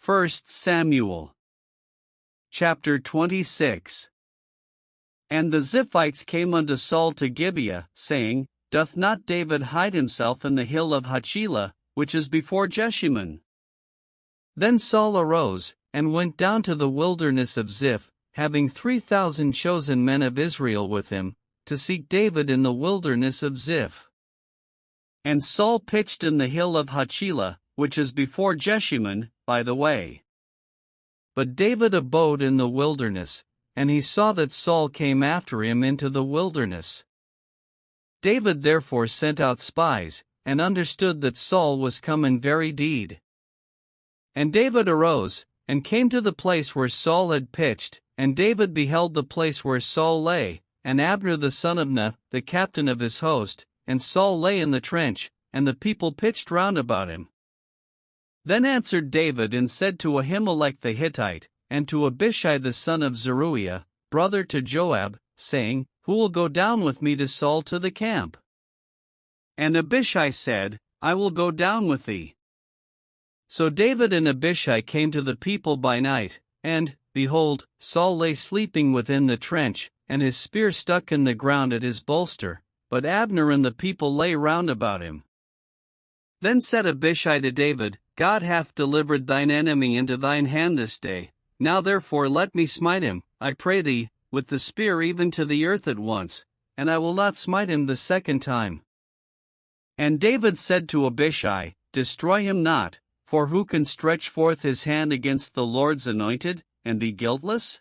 1 Samuel chapter 26. And the Ziphites came unto Saul to Gibeah, saying, Doth not David hide himself in the hill of Hachilah, which is before Jeshimon? Then Saul arose, and went down to the wilderness of Ziph, having 3,000 chosen men of Israel with him, to seek David in the wilderness of Ziph. And Saul pitched in the hill of Hachilah, which is before Jeshimon, by the way. But David abode in the wilderness, and he saw that Saul came after him into the wilderness. David therefore sent out spies, and understood that Saul was come in very deed. And David arose, and came to the place where Saul had pitched, and David beheld the place where Saul lay, and Abner the son of Ner, the captain of his host, and Saul lay in the trench, and the people pitched round about him. Then answered David and said to Ahimelech the Hittite, and to Abishai the son of Zeruiah, brother to Joab, saying, Who will go down with me to Saul to the camp? And Abishai said, I will go down with thee. So David and Abishai came to the people by night, and, behold, Saul lay sleeping within the trench, and his spear stuck in the ground at his bolster, but Abner and the people lay round about him. Then said Abishai to David, God hath delivered thine enemy into thine hand this day. Now therefore let me smite him, I pray thee, with the spear even to the earth at once, and I will not smite him the second time. And David said to Abishai, Destroy him not, for who can stretch forth his hand against the Lord's anointed, and be guiltless?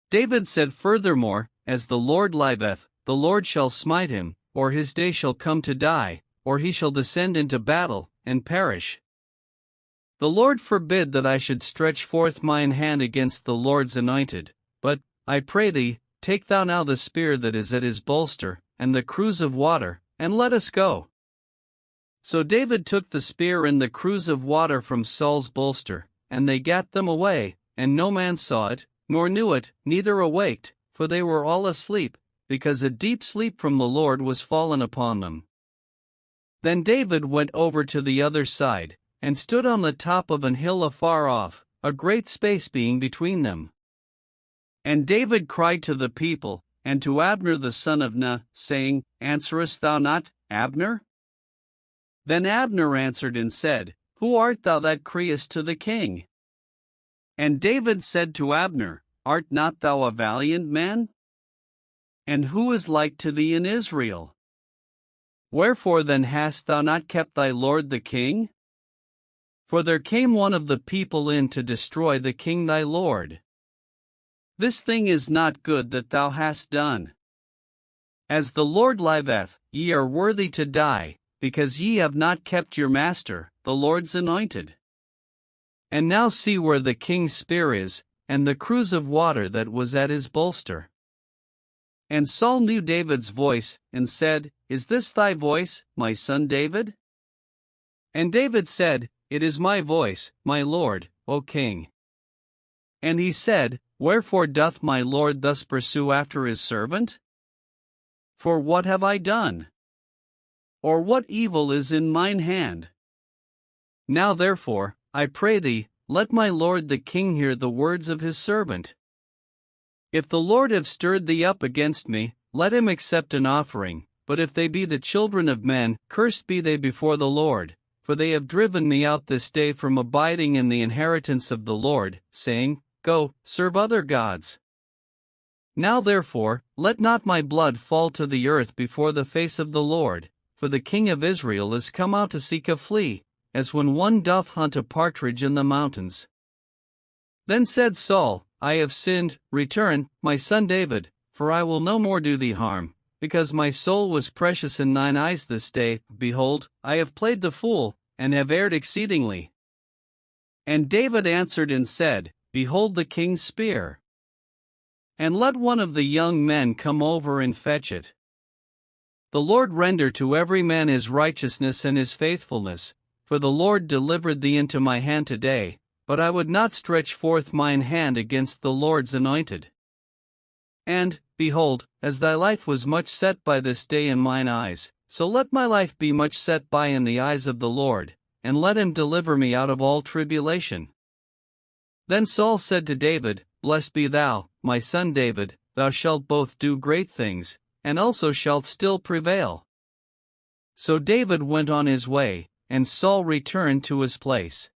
David said furthermore, As the Lord liveth, the Lord shall smite him, or his day shall come to die, or he shall descend into battle, and perish. The Lord forbid that I should stretch forth mine hand against the Lord's anointed, but, I pray thee, take thou now the spear that is at his bolster, and the cruse of water, and let us go. So David took the spear and the cruse of water from Saul's bolster, and they gat them away, and no man saw it, nor knew it, neither awaked, for they were all asleep, because a deep sleep from the Lord was fallen upon them. Then David went over to the other side, and stood on the top of an hill afar off, a great space being between them. And David cried to the people, and to Abner the son of Ner, saying, Answerest thou not, Abner? Then Abner answered and said, Who art thou that criest to the king? And David said to Abner, Art not thou a valiant man? And who is like to thee in Israel? Wherefore then hast thou not kept thy lord the king? For there came one of the people in to destroy the king thy lord. This thing is not good that thou hast done. As the Lord liveth, ye are worthy to die, because ye have not kept your master, the Lord's anointed. And now see where the king's spear is, and the cruse of water that was at his bolster. And Saul knew David's voice, and said, Is this thy voice, my son David? And David said, It is my voice, my lord, O king. And he said, Wherefore doth my lord thus pursue after his servant? For what have I done? Or what evil is in mine hand? Now therefore, I pray thee, let my lord the king hear the words of his servant. If the Lord have stirred thee up against me, let him accept an offering, but if they be the children of men, cursed be they before the Lord, for they have driven me out this day from abiding in the inheritance of the Lord, saying, Go, serve other gods. Now therefore, let not my blood fall to the earth before the face of the Lord, for the king of Israel is come out to seek a flea, as when one doth hunt a partridge in the mountains. Then said Saul, I have sinned, return, my son David, for I will no more do thee harm, because my soul was precious in thine eyes this day. Behold, I have played the fool, and have erred exceedingly. And David answered and said, Behold the king's spear. And let one of the young men come over and fetch it. The Lord render to every man his righteousness and his faithfulness, for the Lord delivered thee into my hand today, but I would not stretch forth mine hand against the Lord's anointed. And, behold, as thy life was much set by this day in mine eyes, so let my life be much set by in the eyes of the Lord, and let him deliver me out of all tribulation. Then Saul said to David, Blessed be thou, my son David, thou shalt both do great things, and also shalt still prevail. So David went on his way, and Saul returned to his place.